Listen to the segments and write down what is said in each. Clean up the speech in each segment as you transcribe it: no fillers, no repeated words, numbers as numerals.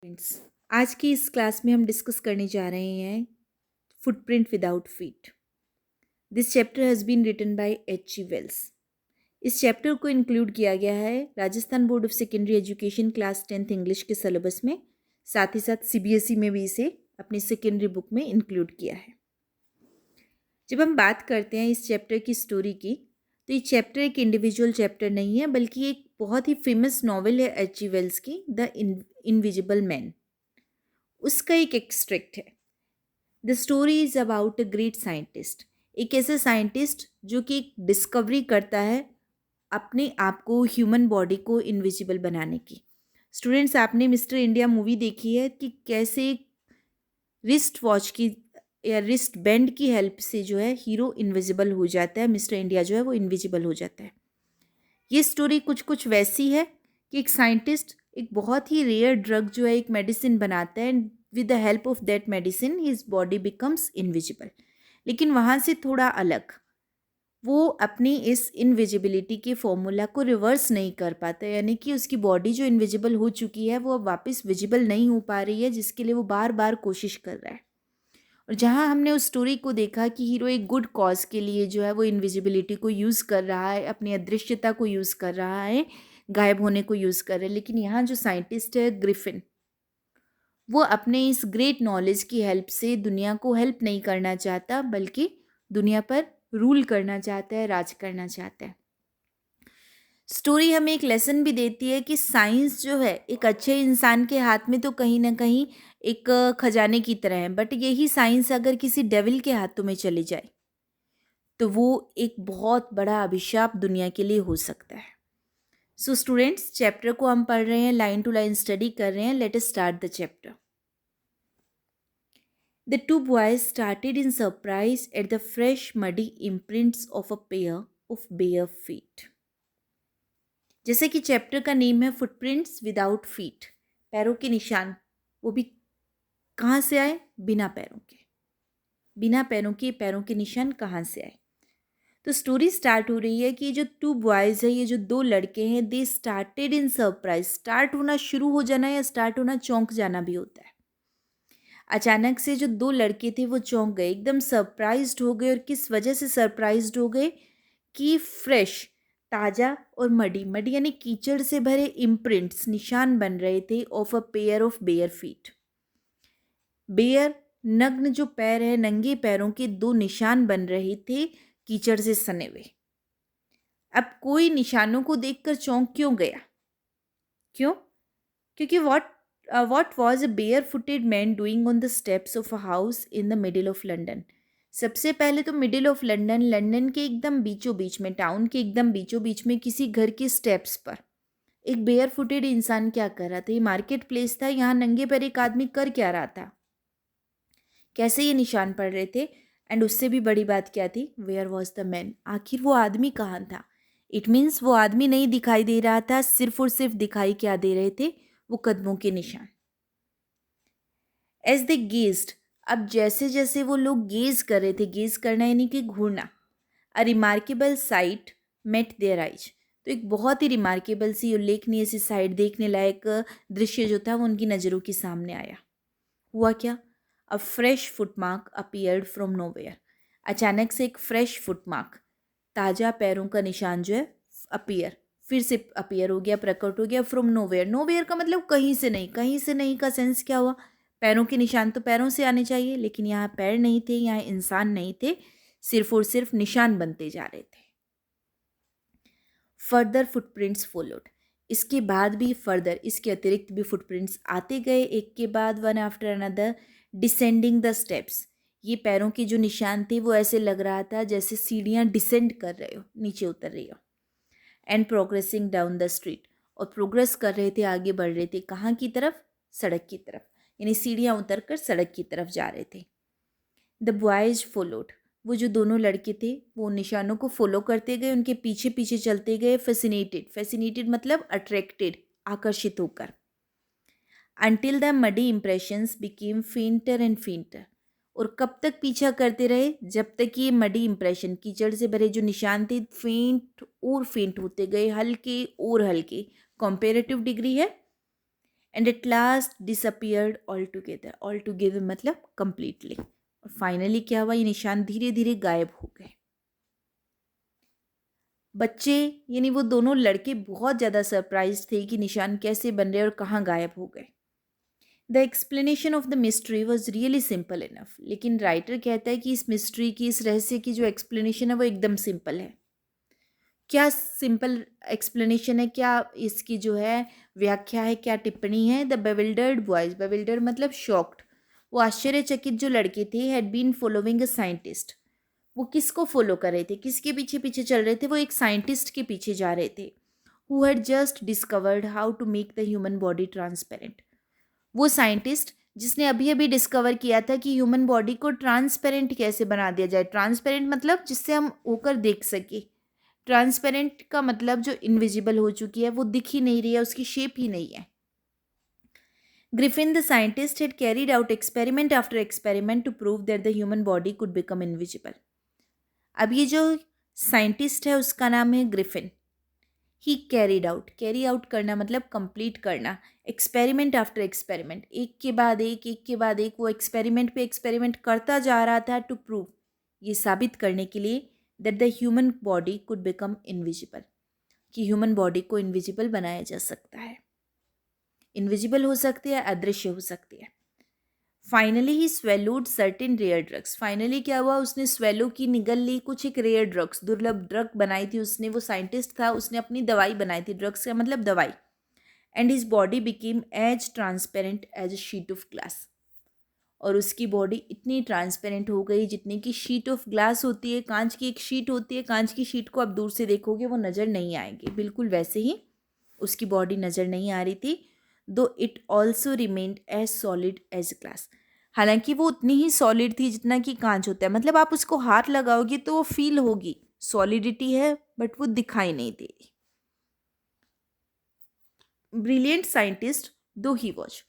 Friends, आज की इस क्लास में हम डिस्कस करने जा रहे हैं footprint without feet. This chapter has been written by H.G. Wells. इस चैप्टर को इंक्लूड किया गया है Rajasthan board of secondary education class 10th English के सिलेबस में। साथ ही साथ CBSE में भी इसे अपनी सेकेंडरी बुक में इंक्लूड किया है। जब हम बात करते हैं इस चैप्टर की स्टोरी की, तो ये चैप्टर एक इंडिविजुअल चैप्टर नहीं है, बल्कि एक बहुत ही फेमस नॉवेल है H.G. वेल्स की, द इनविजिबल मैन। उसका एक एक्सट्रैक्ट है। The story is about a great scientist. एक ऐसे साइंटिस्ट जो कि एक डिस्कवरी करता है अपने आप को, ह्यूमन बॉडी को इनविजिबल बनाने की। स्टूडेंट्स, आपने मिस्टर इंडिया मूवी देखी है कि कैसे रिस्ट वॉच की या रिस्ट बैंड की हेल्प से जो है हीरो इनविजिबल हो जाता है, मिस्टर इंडिया जो है वो इनविजिबल हो जाता है। ये स्टोरी कुछ कुछ वैसी है कि एक साइंटिस्ट एक बहुत ही रेयर ड्रग जो है एक मेडिसिन बनाता है, and with the help of that medicine his body becomes invisible. लेकिन वहाँ से थोड़ा अलग, वो अपनी इस इनविजिबिलिटी के फॉर्मूला को रिवर्स नहीं कर पाता, यानी कि उसकी बॉडी जो इनविजिबल हो चुकी है वो अब वापस विजिबल नहीं हो पा रही है, जिसके लिए वो बार बार कोशिश कर रहा है। और जहाँ हमने उस स्टोरी को देखा कि हीरो एक गुड कॉज के लिए जो है वो इनविजिबिलिटी को यूज़ कर रहा है, अपनी अदृश्यता को यूज़ कर रहा है, गायब होने को यूज़ कर रहा है। लेकिन यहाँ जो साइंटिस्ट है ग्रिफिन, वो अपने इस ग्रेट नॉलेज की हेल्प से दुनिया को हेल्प नहीं करना चाहता, बल्कि दुनिया पर रूल करना चाहता है, राज करना चाहता है। स्टोरी हमें एक लेसन भी देती है कि साइंस जो है एक अच्छे इंसान के हाथ में तो कहीं ना कहीं एक खजाने की तरह है, बट यही साइंस अगर किसी डेविल के हाथों में चली जाए तो वो एक बहुत बड़ा अभिशाप दुनिया के लिए हो सकता है। सो स्टूडेंट्स, चैप्टर को हम पढ़ रहे हैं, लाइन टू लाइन स्टडी कर रहे हैं। Let us start the chapter. The two boys started in surprise at the fresh muddy imprints of a pair of bare feet. जैसे कि चैप्टर का नेम है फुटप्रिंट्स विदाउट फीट, पैरों के निशान, वो भी कहाँ से आए? बिना पैरों के। बिना पैरों के पैरों के निशान कहाँ से आए? तो स्टोरी स्टार्ट हो रही है कि ये जो टू बॉयज़ है, ये जो दो लड़के हैं, they started in surprise. Start होना, शुरू हो जाना, या स्टार्ट होना चौंक जाना भी होता है। अचानक से जो दो लड़के थे वो चौंक गए, एकदम सरप्राइज्ड हो गए। और किस वजह से सरप्राइज्ड हो गए? कि फ्रेश, ताज़ा और मडी, मडी यानी कीचड़ से भरे इम्प्रिंट्स, निशान बन रहे थे of a pair of bare feet. Bare, नग्न जो पैर है, नंगे पैरों के दो निशान बन रहे थे कीचड़ से सने हुए। अब कोई निशानों को देखकर चौंक क्यों गया? क्यों? क्योंकि what was a barefooted man doing on the steps of a house in the middle of London? सबसे पहले तो मिडिल ऑफ लंदन, लंदन के एकदम बीचों बीच में, टाउन के एकदम बीचों बीच में किसी घर के स्टेप्स पर एक बेयर फुटेड इंसान क्या कर रहा था? ये मार्केट प्लेस था, यहाँ नंगे पैर एक आदमी कर क्या रहा था? कैसे ये निशान पड़ रहे थे? एंड उससे भी बड़ी बात क्या थी? Where was the man? आखिर वो आदमी कहाँ था? इट मीन्स वो आदमी नहीं दिखाई दे रहा था, सिर्फ और सिर्फ दिखाई क्या दे रहे थे? वो कदमों के निशान। एज दे गेज्ड, अब जैसे जैसे वो लोग गेज कर रहे थे, गेज करना यानी कि घूरना, a remarkable sight met their eyes, तो एक बहुत ही रिमार्केबल सी, उल्लेखनीय सी साइट, देखने लायक दृश्य जो था वो उनकी नज़रों के सामने आया। हुआ क्या? अ fresh footmark appeared from nowhere. अचानक से एक फ्रेश फुटमार्क, ताज़ा पैरों का निशान जो है, अपीयर, फिर से अपीयर हो गया, प्रकट हो गया, फ्रॉम नोवेयर। नोवेयर का मतलब कहीं से नहीं। कहीं से नहीं का सेंस क्या हुआ? पैरों के निशान तो पैरों से आने चाहिए, लेकिन यहाँ पैर नहीं थे, यहाँ इंसान नहीं थे, सिर्फ और सिर्फ निशान बनते जा रहे थे। फर्दर फुटप्रिंट्स फॉलोड, इसके बाद भी फर्दर, इसके अतिरिक्त भी फुटप्रिंट्स आते गए, एक के बाद one after another, descending the steps. ये पैरों के जो निशान थे वो ऐसे लग रहा था जैसे सीढ़ियाँ डिसेंड कर रहे हो, नीचे उतर रही हो। And progressing down the street, और प्रोग्रेस कर रहे थे, आगे बढ़ रहे थे, कहाँ की तरफ? सड़क की तरफ, यानी सीढ़ियाँ उतर कर सड़क की तरफ जा रहे थे। द बॉयज फॉलोड, वो जो दोनों लड़के थे वो निशानों को फॉलो करते गए, उनके पीछे पीछे चलते गए। फैसिनेटेड, फैसिनेटेड मतलब अट्रैक्टेड, आकर्षित होकर। Until the muddy impressions became फेंटर and फेंटर, और कब तक पीछा करते रहे? जब तक ये मडी इम्प्रेशन, कीचड़ से भरे जो निशान थे, फेंट और फेंट होते गए, हल्के और हल्के। कंपेरेटिव डिग्री है, and at last disappeared all together. All together मतलब कंप्लीटली. और फाइनली क्या हुआ, ये निशान धीरे धीरे गायब हो गए. बच्चे यानी वो दोनों लड़के बहुत ज़्यादा सरप्राइज थे कि निशान कैसे बन रहे और कहाँ गायब हो गए. The explanation of the mystery was really simple enough. लेकिन राइटर कहता है कि इस मिस्ट्री की, इस रहस्य की जो एक्सप्लेनेशन है वो एकदम सिंपल है. क्या सिंपल एक्सप्लेनेशन है, क्या इसकी जो है व्याख्या है, क्या टिप्पणी है. द बेविल्डर्ड बॉयज, बेविल्डर्ड मतलब शॉक्ड, वो आश्चर्यचकित जो लड़के थे, had been following a scientist. वो किसको फॉलो कर रहे थे, किसके पीछे पीछे चल रहे थे, वो एक साइंटिस्ट के पीछे जा रहे थे. Who had just discovered how to make the human body transparent. वो साइंटिस्ट जिसने अभी अभी डिस्कवर किया था कि ह्यूमन बॉडी को ट्रांसपेरेंट कैसे बना दिया जाए. ट्रांसपेरेंट मतलब जिससे हम होकर देख सके. ट्रांसपेरेंट का मतलब जो इनविजिबल हो चुकी है, वो दिख ही नहीं रही है, उसकी शेप ही नहीं है. Griffin the scientist had carried out experiment after experiment to prove that the human body could become invisible. अब ये जो साइंटिस्ट है उसका नाम है ग्रिफिन. ही कैरीड आउट, कैरी आउट करना मतलब कंप्लीट करना. एक्सपेरिमेंट आफ्टर एक्सपेरिमेंट, एक के बाद एक वो एक्सपेरिमेंट पे एक्सपेरिमेंट करता जा रहा था टू प्रूव, ये साबित करने के लिए that the human body could become invisible, कि ह्यूमन बॉडी को इनविजिबल बनाया जा सकता है. इनविजिबल हो सकती है, अदृश्य हो सकती है. Finally he swallowed certain rare drugs. Finally क्या हुआ, उसने स्वेलो की, निगल ली कुछ एक रेयर ड्रग्स, दुर्लभ ड्रग बनाई थी उसने. वो साइंटिस्ट था, उसने अपनी दवाई बनाई थी. ड्रग्स का मतलब दवाई. And his body became as transparent as a sheet of glass. और उसकी बॉडी इतनी ट्रांसपेरेंट हो गई जितनी कि शीट ऑफ ग्लास होती है, कांच की एक शीट होती है. कांच की शीट को आप दूर से देखोगे वो नज़र नहीं आएगी, बिल्कुल वैसे ही उसकी बॉडी नज़र नहीं आ रही थी. Though it also remained as solid as glass. हालांकि वो उतनी ही सॉलिड थी जितना कि कांच होता है. मतलब आप उसको हाथ लगाओगे तो वो फील होगी, सॉलिडिटी है बट वो दिखाई नहीं दे रही. ब्रिलियंट साइंटिस्ट दो ही वॉज.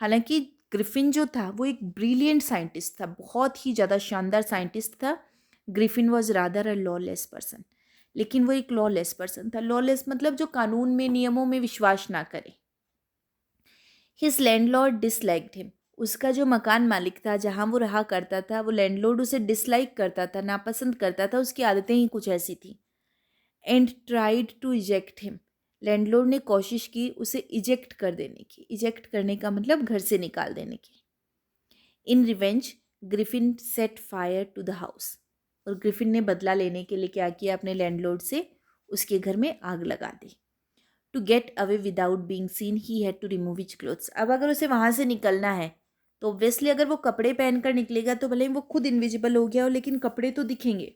हालांकि ग्रिफिन जो था वो एक ब्रिलियंट साइंटिस्ट था, बहुत ही ज़्यादा शानदार साइंटिस्ट था. Griffin was rather a lawless person. लेकिन वो एक लॉलेस पर्सन था. लॉलेस मतलब जो कानून में, नियमों में विश्वास ना करे. His landlord disliked him. उसका जो मकान मालिक था जहाँ वो रहा करता था, वो लैंडलॉर्ड उसे डिसलाइक करता था, नापसंद करता था. उसकी आदतें ही कुछ ऐसी थी. And tried to eject him. Landlord ने कोशिश की उसे इजेक्ट कर देने की. इजेक्ट करने का मतलब घर से निकाल देने की. In revenge Griffin set fire to the house. और ग्रिफिन ने बदला लेने के लिए क्या किया, अपने लैंडलॉर्ड से उसके घर में आग लगा दी. To get away without being seen he had to remove his clothes. अब अगर उसे वहाँ से निकलना है तो ऑब्वियसली अगर वो कपड़े पहनकर निकलेगा तो भले ही वो खुद इनविजिबल हो गया हो, लेकिन कपड़े तो दिखेंगे.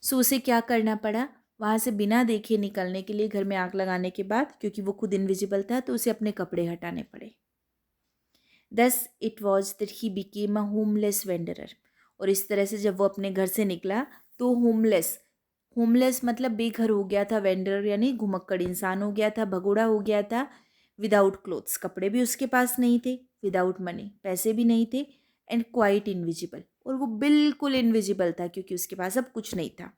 सो उसे क्या करना पड़ा, वहाँ से बिना देखे निकलने के लिए, घर में आग लगाने के बाद, क्योंकि वो खुद इनविजिबल था तो उसे अपने कपड़े हटाने पड़े. Thus it was that he became a homeless wanderer. और इस तरह से जब वो अपने घर से निकला तो होमलेस, होमलेस मतलब बेघर हो गया था. वेंडर यानी घुमक्कड़ इंसान हो गया था, भगोड़ा हो गया था. विदाउट क्लोथ्स, कपड़े भी उसके पास नहीं थे. विदाउट मनी, पैसे भी नहीं थे. एंड क्वाइट इनविजिबल, और वो बिल्कुल इनविजिबल था क्योंकि उसके पास अब कुछ नहीं था.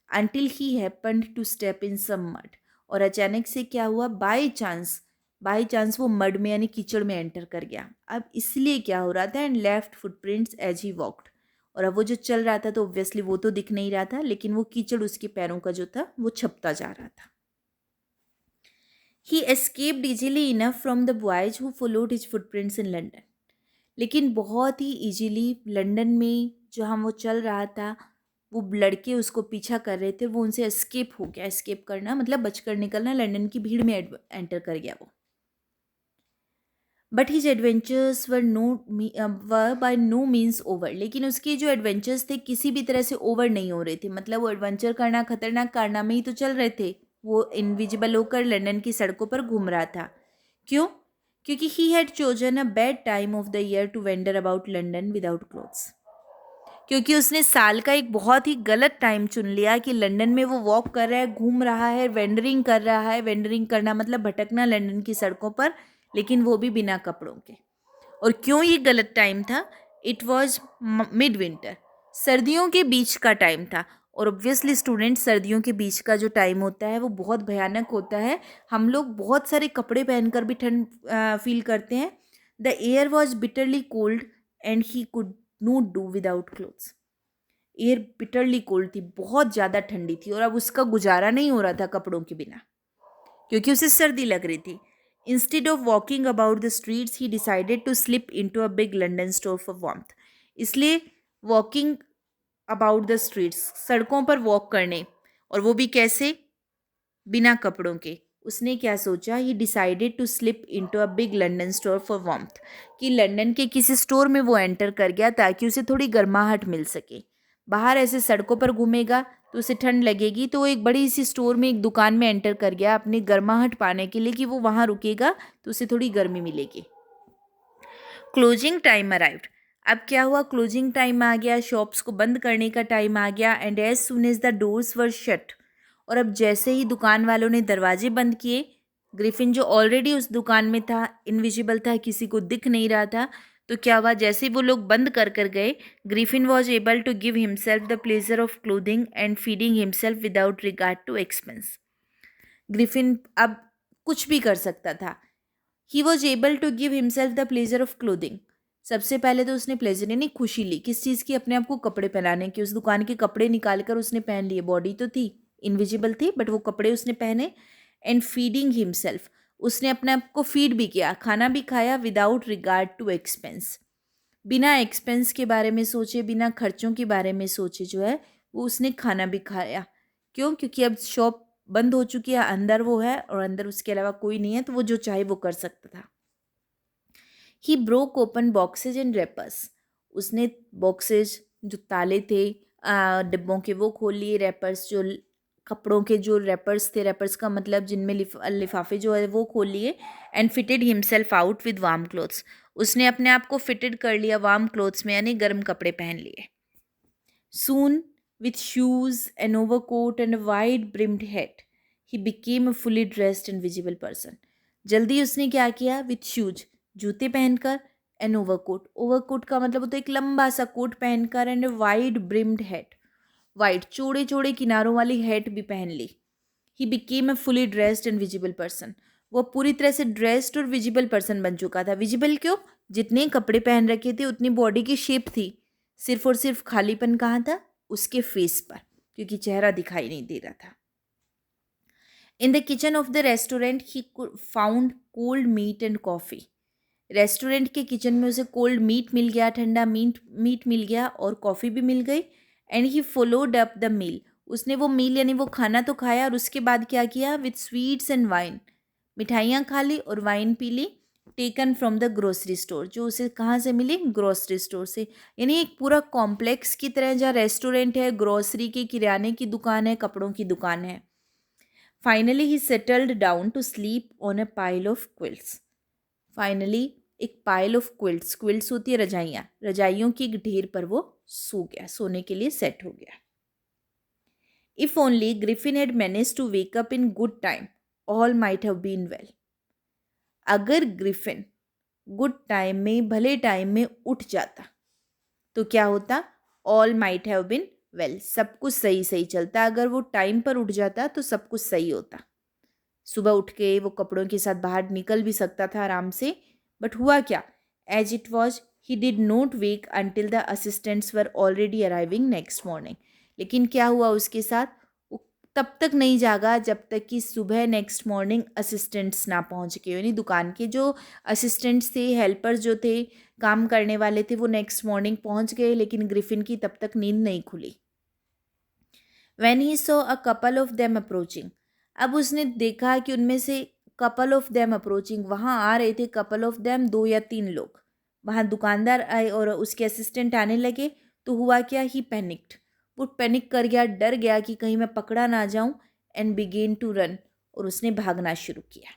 Until he happened to step in some mud. और अचानक से क्या हुआ, बाई चांस वो मड में यानी कीचड़ में एंटर कर गया. अब इसलिए क्या हो रहा था, and left footprints as he walked. और अब वो जो चल रहा था तो ऑब्वियसली वो तो दिख नहीं रहा था, लेकिन वो कीचड़ उसके पैरों का जो था वो छपता जा रहा था. He escaped easily enough from the boys who followed his footprints in London. लेकिन बहुत ही इजीली लंदन में जहाँ वो चल रहा था, वो लड़के उसको पीछा कर रहे थे, वो उनसे एस्केप हो गया. एस्केप करना मतलब बचकर निकलना. लंदन की भीड़ में एंटर कर गया वो. But his adventures were by no means over. लेकिन उसके जो एडवेंचर्स थे किसी भी तरह से ओवर नहीं हो रहे थे. मतलब वो एडवेंचर करना, खतरनाक कारनामे ही तो चल रहे थे. वो इनविजिबल होकर लंदन की सड़कों पर घूम रहा था. क्यों? क्योंकि he had chosen a bad time of the year to wander about London without clothes. क्योंकि उसने साल का एक बहुत ही गलत टाइम चुन लिया कि लंदन में वो वॉक कर रहा है, घूम रहा है, वेंडरिंग कर रहा है. वेंडरिंग करना मतलब भटकना लंदन की सड़कों पर, लेकिन वो भी बिना कपड़ों के. और क्यों ये गलत टाइम था? इट वॉज मिड विंटर, सर्दियों के बीच का टाइम था. और ऑब्वियसली स्टूडेंट सर्दियों के बीच का जो टाइम होता है वो बहुत भयानक होता है। हम लोग बहुत सारे कपड़े पहनकर भी ठंड फील करते हैं। The air was bitterly cold and he could not do without clothes. Air bitterly cold थी, बहुत ज़्यादा ठंडी थी और अब उसका गुजारा नहीं हो रहा था कपड़ों के बिना, क्योंकि उसे सर्दी लग रही थी। Instead of walking about the streets he decided to slip into a big London store for warmth. इसलिए वॉकिंग अबाउट द स्ट्रीट्स, सड़कों पर वॉक करने, और वो भी कैसे, बिना कपड़ों के, उसने क्या सोचा, he decided to slip into a big London store for warmth, कि लंदन के किसी स्टोर में वो एंटर कर गया ताकि उसे थोड़ी गर्माहट मिल सके। बाहर ऐसे सड़कों पर घूमेगा तो उसे ठंड लगेगी, तो वो एक बड़ी सी स्टोर में, एक दुकान में एंटर कर गया अपनी गर्माहट पाने के लिए, कि वो वहाँ रुकेगा तो उसे थोड़ी गर्मी मिलेगी। Closing time arrived. अब क्या हुआ, क्लोजिंग टाइम आ गया, शॉप्स को बंद करने का टाइम आ गया। And as soon as the doors were shut, और अब जैसे ही दुकान वालों ने दरवाजे बंद किए, ग्रिफिन जो ऑलरेडी उस दुकान में था, इनविजिबल था, किसी को दिख नहीं रहा था, तो क्या हुआ, जैसे ही वो लोग बंद कर कर गए, Griffin was able to give himself the pleasure of clothing and feeding himself without regard to expense. Griffin अब कुछ भी कर सकता था। He was able to give himself the pleasure of clothing. सबसे पहले तो उसने प्लेजर यानी खुशी ली, किस चीज़ की, अपने आप को कपड़े पहनाने की। उस दुकान के कपड़े निकाल कर उसने पहन लिए, बॉडी तो थी, इनविजिबल थी, बट वो कपड़े उसने पहने। एंड फीडिंग हिमसेल्फ, उसने अपने आप को फीड भी किया, खाना भी खाया, विदाउट रिगार्ड टू एक्सपेंस, बिना एक्सपेंस के बारे में सोचे, बिना खर्चों के बारे में सोचे जो है वो उसने खाना भी खाया। क्यों, क्योंकि अब शॉप बंद हो चुकी है, अंदर वो है और अंदर उसके अलावा कोई नहीं है, तो वो जो चाहे वो कर सकता था। He broke open boxes and rappers, उसने बॉक्सेज जो ताले थे डिब्बों के वो खोल लिए, रैपर्स जो कपड़ों के जो रैपर्स थे, रैपर्स का मतलब जिनमें लिफाफे जो है वो खोल लिए। And fitted himself out with warm clothes, उसने अपने आप को फिटेड कर लिया वार्म क्लोथ्स में, यानी गर्म कपड़े पहन लिए। Soon with shoes an overcoat and a wide brimmed hat he became a fully dressed and visible person. जल्दी उसने क्या किया, विथ शूज, जूते पहनकर, एन ओवरकोट, ओवरकोट का मतलब होता है एक लंबा सा कोट पहनकर, and wide brimmed hat, wide चौड़े चौड़े किनारों वाली हैट भी पहन ली। He became a fully dressed and visible person, वो पूरी तरह से ड्रेस्ड और विजिबल पर्सन बन चुका था। विजिबल क्यों, जितने कपड़े पहन रखे थे उतनी बॉडी की शेप थी, सिर्फ और सिर्फ खालीपन कहाँ था, उसके फेस पर, क्योंकि चेहरा दिखाई नहीं दे रहा था। In the kitchen of the restaurant he found cold meat and coffee, restaurant के किचन में उसे कोल्ड मीट मिल गया, ठंडा मीट मिल गया और कॉफ़ी भी मिल गई। And he followed up the meal, उसने वो मील यानी वो खाना तो खाया, और उसके बाद क्या किया, विथ स्वीट्स एंड वाइन, मिठाइयाँ खा ली और वाइन पी ली। Taken from the grocery store, जो उसे कहाँ से मिली, ग्रोसरी स्टोर से, यानी एक पूरा कॉम्प्लेक्स की तरह, जहाँ रेस्टोरेंट है, ग्रोसरी की, किराने की दुकान है, कपड़ों की दुकान है। Finally he settled down to sleep on a pile of quilts, finally एक पाइल ऑफ क्विल्ट्स, क्विल्ट्स होती है रजाइयाँ, रजाइयों की एक ढेर पर वो सो गया, सोने के लिए सेट हो गया। If only Griffin had managed to wake up in good time all might have been well, अगर ग्रिफिन गुड टाइम में, भले टाइम में उठ जाता तो क्या होता, all might have been well, सब कुछ सही सही चलता। अगर वो टाइम पर उठ जाता तो सब कुछ सही होता, सुबह उठ के वो कपड़ों के साथ बाहर निकल भी सकता था आराम से। बट हुआ क्या, as it was he did not wake until the assistants were already arriving next morning, लेकिन क्या हुआ उसके साथ, वो तब तक नहीं जागा जब तक कि सुबह नेक्स्ट मॉर्निंग असिस्टेंट्स ना पहुंच के, यानी दुकान के जो असिस्टेंट्स थे, हेल्पर्स जो थे, काम करने वाले थे, वो नेक्स्ट मॉर्निंग पहुंच गए, लेकिन ग्रिफिन की तब तक नींद नहीं खुली। When he saw a couple of them approaching, अब उसने देखा कि उनमें से couple of them approaching, वहाँ आ रहे थे couple of them, 2 या 3 लोग, वहाँ दुकानदार आए और उसके असिस्टेंट आने लगे, तो हुआ क्या, ही पैनिक्ड, वो पैनिक कर गया, डर गया कि कहीं मैं पकड़ा ना जाऊं, एंड बिगेन टू रन, और उसने भागना शुरू किया।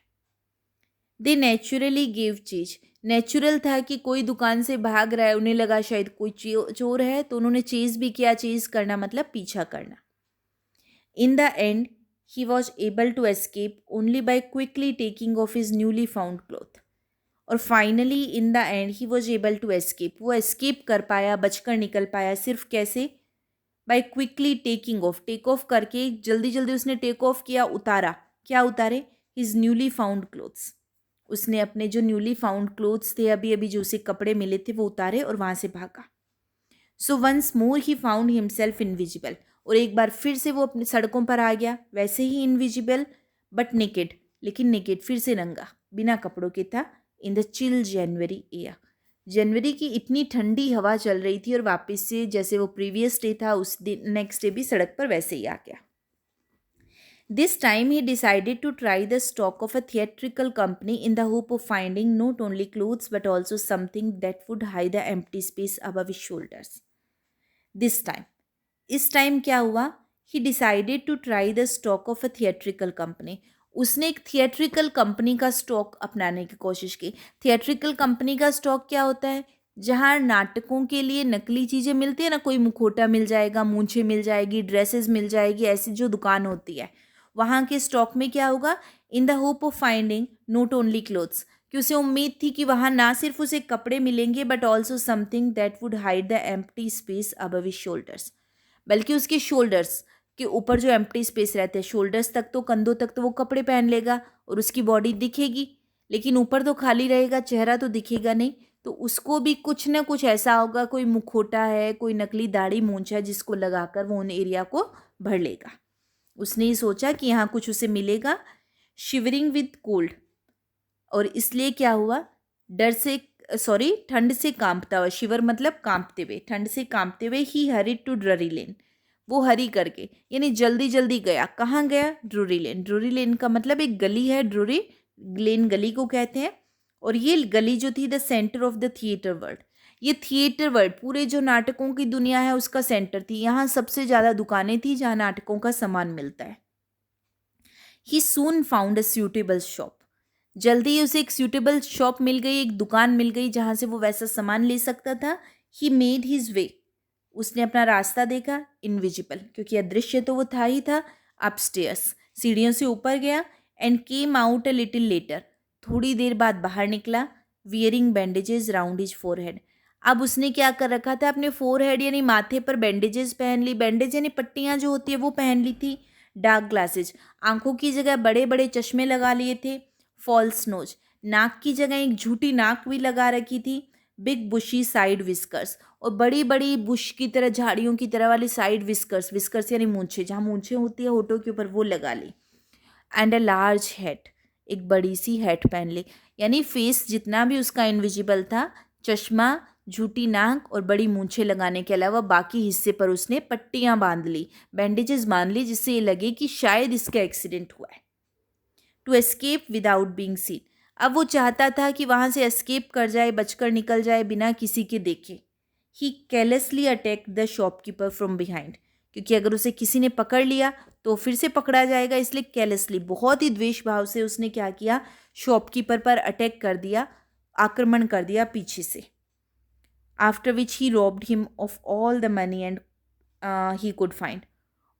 दे नेचुरली गिव चीज, नेचुरल था कि कोई दुकान से भाग रहा है, उन्हें लगा शायद कोई चोर है, तो उन्होंने चेज भी किया, चेज करना मतलब पीछा करना। In the end, he was able to escape only by quickly taking off his newly found cloth. और finally in the end he was able to escape, वो एस्केप कर पाया, बचकर निकल पाया, सिर्फ कैसे, by quickly taking off, take off करके जल्दी जल्दी उसने टेक ऑफ किया, उतारा, क्या उतारे, हिज न्यूली फाउंड क्लोथ्स, उसने अपने जो न्यूली फाउंड क्लोथ्स थे, अभी अभी जो उसे कपड़े मिले थे वो उतारे और वहाँ से भागा। So once more he found himself invisible, और एक बार फिर से वो अपनी सड़कों पर आ गया, वैसे ही इनविजिबल बट नेकेड, लेकिन नेकेड फिर से नंगा, बिना कपड़ों के था, in the chill January air, जनवरी की इतनी ठंडी हवा चल रही थी और वापस से जैसे वो प्रीवियस डे था उस दिन नेक्स्ट डे भी सड़क पर वैसे ही आ गया। This time he decided to try the stock of a theatrical company in the hope of finding not only clothes but also something that would hide the empty space above his shoulders. This time, इस time क्या हुआ, he decided to try the stock of a theatrical company, उसने एक theatrical company का stock अपनाने की कोशिश की। थिएट्रिकल कंपनी का स्टॉक क्या होता है, जहाँ नाटकों के लिए नकली चीज़ें मिलती है ना, कोई मुखौटा मिल जाएगा, मूंछें मिल जाएगी, ड्रेसेस मिल जाएगी, ऐसी जो दुकान होती है वहाँ के स्टॉक में क्या होगा, in the hope of finding not only clothes, कि उसे उम्मीद थी कि वहाँ ना सिर्फ उसे कपड़े मिलेंगे but also something that would hide the empty space above his shoulders, बल्कि उसके शोल्डर्स के ऊपर जो एम्प्टी स्पेस रहते हैं, शोल्डर्स तक तो, कंधों तक तो वो कपड़े पहन लेगा और उसकी बॉडी दिखेगी, लेकिन ऊपर तो खाली रहेगा, चेहरा तो दिखेगा नहीं, तो उसको भी कुछ ना कुछ ऐसा होगा, कोई मुखौटा है, कोई नकली दाढ़ी मूंछ है जिसको लगाकर वो उन एरिया को भर लेगा। उसने ही सोचा कि यहाँ कुछ उसे मिलेगा, शिवरिंग विद कोल्ड, और इसलिए क्या हुआ, ठंड से कांपता हुआ, शिवर मतलब कांपते हुए, ठंड से कांपते हुए, ही हरिड टू ड्ररी लेन, वो हरी करके यानी जल्दी जल्दी गया, कहाँ गया, ड्रूरी लेन, ड्रूरी लेन का मतलब एक गली है, ड्रूरी लेन गली को कहते हैं, और ये गली जो थी the centre of the theatre world, ये थिएटर वर्ल्ड पूरे जो नाटकों की दुनिया है उसका सेंटर थी, यहाँ सबसे ज़्यादा दुकानें थी जहाँ नाटकों का सामान मिलता है। ही सून फाउंड अ सूटेबल शॉप, जल्दी ही उसे एक सूटेबल शॉप मिल गई, एक दुकान मिल गई जहाँ से वो वैसा सामान ले सकता था। ही मेड हिज वे, उसने अपना रास्ता देखा, इनविजिबल क्योंकि अदृश्य तो वो था ही था, अपस्टेयर्स, सीढ़ियों से ऊपर गया, and came out a little letter, थोड़ी देर बाद बाहर निकला, wearing bandages round his forehead, अब उसने क्या कर रखा था, अपने फोरहेड यानी माथे पर बैंडेजेस पहन ली, बैंडेज यानी पट्टियाँ जो होती है वो पहन ली थी, डार्क ग्लासेज, आंखों की जगह बड़े बड़े चश्मे लगा लिए थे, फॉल्स नोज, नाक की जगह एक झूठी नाक भी लगा रखी थी, बिग बुशी साइड विस्कर्स, और बड़ी बड़ी बुश की तरह, झाड़ियों की तरह वाली साइड विस्कर्स, विस्कर्स यानी मूंछें, जहाँ मूंछें होती है होठों के ऊपर वो लगा ली, एंड अ लार्ज हैट, एक बड़ी सी हैट पहन ली, यानी फेस जितना भी उसका इनविजिबल था, चश्मा, झूठी नाक और बड़ी मूंछें लगाने के अलावा बाकी हिस्से पर उसने पट्टियां बांध ली, बैंडेजेस बांध ली, जिससे ये लगे कि शायद इसका एक्सीडेंट हुआ है। To escape without being seen, अब वो चाहता था कि वहाँ से एस्केप कर जाए, बचकर निकल जाए बिना किसी के देखे। He carelessly attack the shopkeeper from behind, क्योंकि अगर उसे किसी ने पकड़ लिया तो फिर से पकड़ा जाएगा, इसलिए केयरलेसली, बहुत ही द्वेष भाव से उसने क्या किया, शॉपकीपर पर अटैक कर दिया, आक्रमण कर दिया पीछे से। After which he robbed him of all the money and he could find,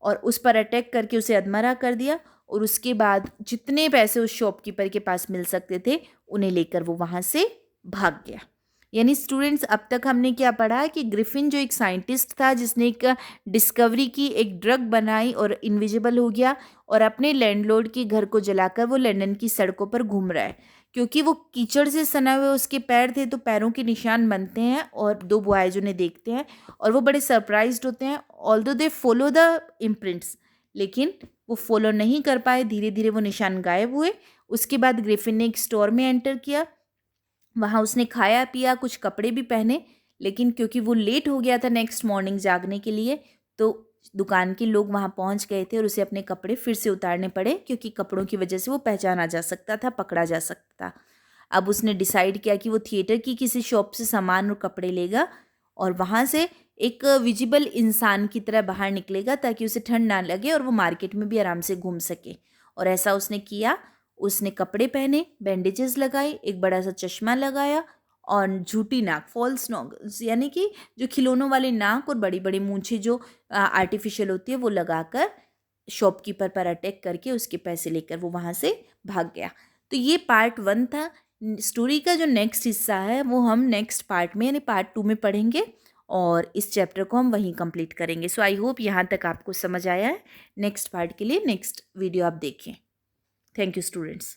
और उस पर अटैक करके उसे अधमरा कर दिया, और उसके बाद जितने पैसे उस शॉपकीपर के पास मिल सकते थे उन्हें लेकर वो वहाँ से भाग गया। यानी स्टूडेंट्स, अब तक हमने क्या पढ़ा कि ग्रिफिन जो एक साइंटिस्ट था जिसने एक डिस्कवरी की, एक ड्रग बनाई और इनविजिबल हो गया, और अपने लैंडलॉर्ड के घर को जलाकर वो लंदन की सड़कों पर घूम रहा है, क्योंकि वो कीचड़ से सना हुए उसके पैर थे तो पैरों के निशान बनते हैं, और दो बॉयज उन्हें देखते हैं और वो बड़े सरप्राइज्ड होते हैं, although they follow the imprints, लेकिन वो फॉलो नहीं कर पाए, धीरे धीरे वो निशान गायब हुए। उसके बाद ग्रिफिन ने एक स्टोर में एंटर किया, वहाँ उसने खाया पिया, कुछ कपड़े भी पहने, लेकिन क्योंकि वो लेट हो गया था नेक्स्ट मॉर्निंग जागने के लिए, तो दुकान के लोग वहाँ पहुँच गए थे और उसे अपने कपड़े फिर से उतारने पड़े, क्योंकि कपड़ों की वजह से वो पहचाना जा सकता था, पकड़ा जा सकता था। अब उसने डिसाइड किया कि वो थिएटर की किसी शॉप से सामान और कपड़े लेगा और वहाँ से एक विजिबल इंसान की तरह बाहर निकलेगा, ताकि उसे ठंड ना लगे और वो मार्केट में भी आराम से घूम सके। और ऐसा उसने किया, उसने कपड़े पहने, बैंडेजेस लगाए, एक बड़ा सा चश्मा लगाया और झूठी नाक, फॉल्स नोज, यानी कि जो खिलौनों वाले नाक और बड़ी बड़ी मूंछें जो आर्टिफिशियल होती है वो लगाकर शॉपकीपर पर अटैक करके उसके पैसे लेकर वो वहाँ से भाग गया। तो ये पार्ट 1 था। स्टोरी का जो नेक्स्ट हिस्सा है वो हम नेक्स्ट पार्ट में यानी पार्ट 2 में पढ़ेंगे, और इस चैप्टर को हम वहीं कंप्लीट करेंगे। सो आई होप यहाँ तक आपको समझ आया है। नेक्स्ट पार्ट के लिए नेक्स्ट वीडियो आप देखें। Thank you students.